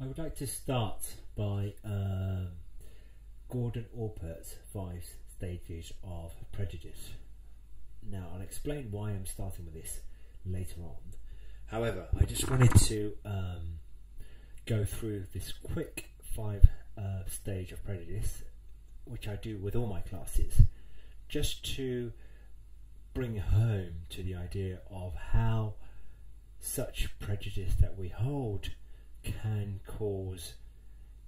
I would like to start by Gordon Allport's 5 stages of prejudice. Now, I'll explain why I'm starting with this later on. However, I just wanted to go through this quick 5 stage of prejudice, which I do with all my classes, just to bring home to the idea of how such prejudice that we hold can cause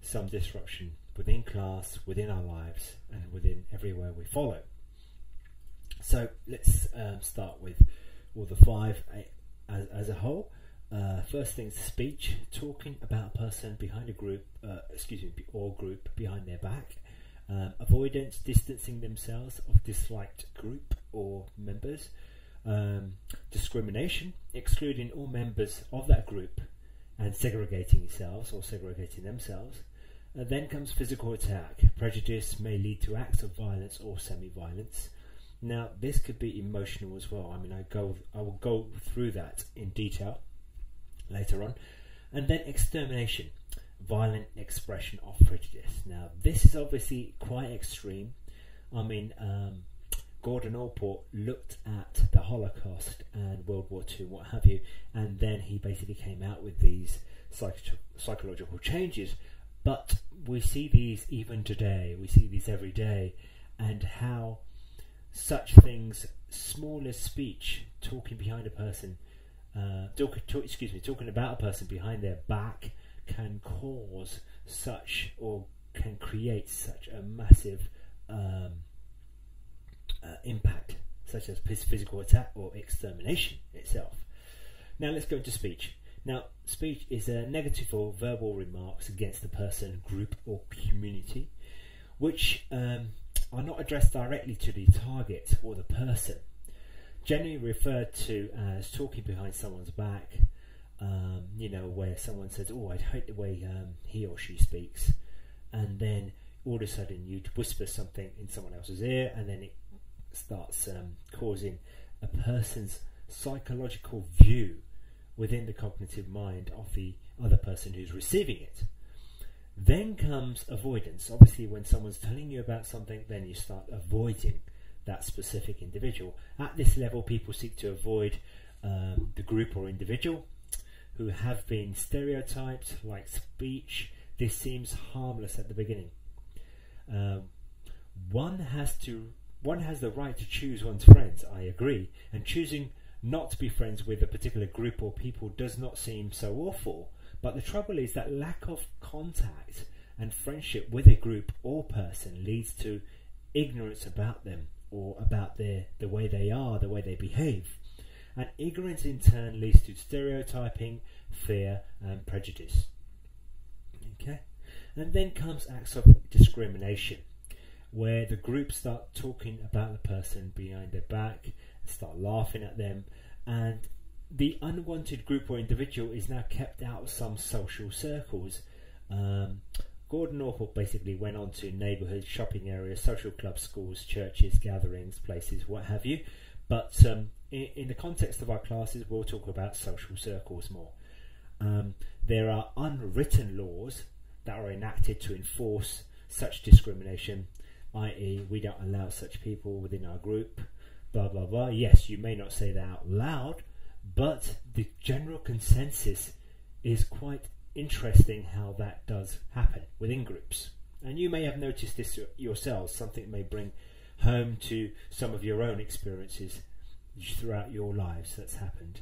some disruption within class, within our lives, and within everywhere we follow. So let's start with all the 5 as a whole. First thing is speech, talking about a person behind a group, or group behind their back. Avoidance, distancing themselves of disliked group or members. Discrimination, excluding all members of that group and segregating yourselves or segregating themselves. Then comes physical attack. Prejudice may lead to acts of violence or semi-violence. Now, this could be emotional as well. I mean, I will go through that in detail later on. And then extermination, violent expression of prejudice. Now, this is obviously quite extreme. I mean, Gordon Allport looked at the Holocaust and World War II, what have you, and then he basically came out with these psychological changes. But we see these even today, we see these every day, and how such things, small as speech, talking behind a person, talking about a person behind their back, can cause such, or can create such a massive impact, such as physical attack or extermination itself. Now let's go into speech. Now, speech is a negative or verbal remarks against the person, group or community, which are not addressed directly to the target or the person. Generally referred to as talking behind someone's back, where someone says, "Oh, I hate the way he or she speaks," and then all of a sudden you'd whisper something in someone else's ear, and then it starts causing a person's psychological view within the cognitive mind of the other person who's receiving it. Then comes avoidance. Obviously, when someone's telling you about something, then you start avoiding that specific individual. At this level, people seek to avoid the group or individual who have been stereotyped, like speech. This seems harmless at the beginning. One has the right to choose one's friends, I agree, and choosing not to be friends with a particular group or people does not seem so awful. But the trouble is that lack of contact and friendship with a group or person leads to ignorance about them, or about the way they are, the way they behave. And ignorance in turn leads to stereotyping, fear and prejudice. Okay? And then comes acts of discrimination, where the group start talking about the person behind their back, start laughing at them, and the unwanted group or individual is now kept out of some social circles. Gordon Allport basically went on to neighbourhoods, shopping areas, social clubs, schools, churches, gatherings, places, what have you. But in the context of our classes, we'll talk about social circles more. There are unwritten laws that are enacted to enforce such discrimination, i.e. we don't allow such people within our group, blah blah blah. Yes, you may not say that out loud, but the general consensus is quite interesting how that does happen within groups. And you may have noticed this yourselves, something may bring home to some of your own experiences throughout your lives that's happened.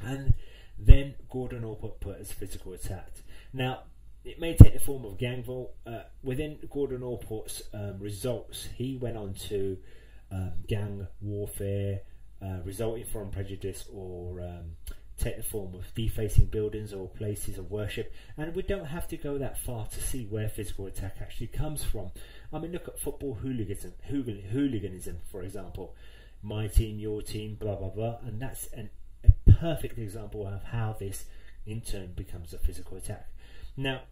And then Gordon Allport put as physical attack. Now, it may take the form of gang war. Within Gordon Allport's results, he went on to gang warfare resulting from prejudice, or take the form of defacing buildings or places of worship. And we don't have to go that far to see where physical attack actually comes from. I mean, look at football hooliganism, for example. My team, your team, blah blah blah, and that's a perfect example of how this in turn becomes a physical attack. Now,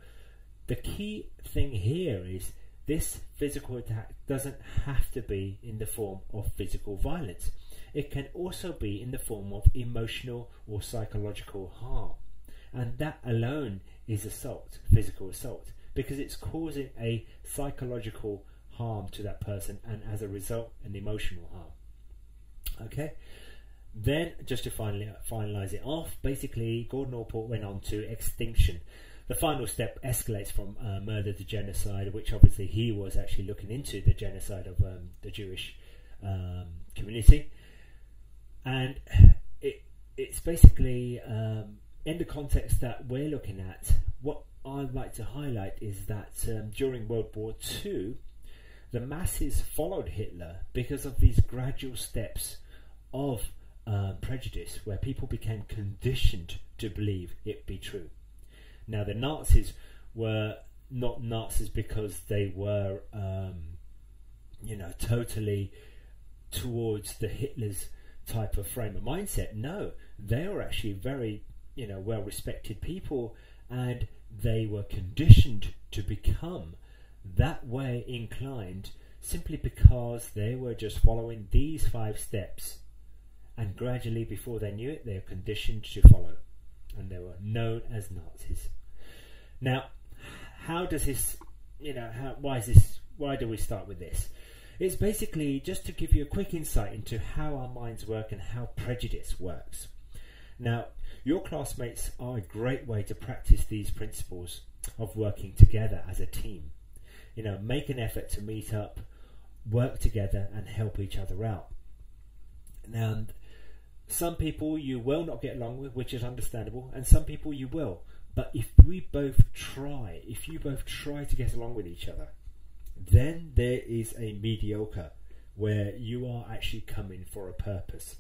the key thing here is this physical attack doesn't have to be in the form of physical violence. It can also be in the form of emotional or psychological harm. and that alone is assault, physical assault, because it's causing a psychological harm to that person, and as a result, an emotional harm. Okay. Then, just to finalise it off, basically, Gordon Allport went on to extinction. The final step escalates from murder to genocide, which obviously he was actually looking into the genocide of the Jewish community. And it's basically, in the context that we're looking at, what I'd like to highlight is that during World War II, the masses followed Hitler because of these gradual steps of prejudice, where people became conditioned to believe it be true. Now, the Nazis were not Nazis because they were, totally towards the Hitler's type of frame of mindset. No, they were actually very, well-respected people, and they were conditioned to become that way inclined simply because they were just following these 5 steps. And gradually, before they knew it, they were conditioned to follow, and they were known as Nazis. Now, how does this, why do we start with this? It's basically just to give you a quick insight into how our minds work and how prejudice works. Now, your classmates are a great way to practice these principles of working together as a team. Make an effort to meet up, work together, and help each other out. Now, some people you will not get along with, which is understandable, and some people you will. But if you both try to get along with each other, then there is a mediocre where you are actually coming for a purpose.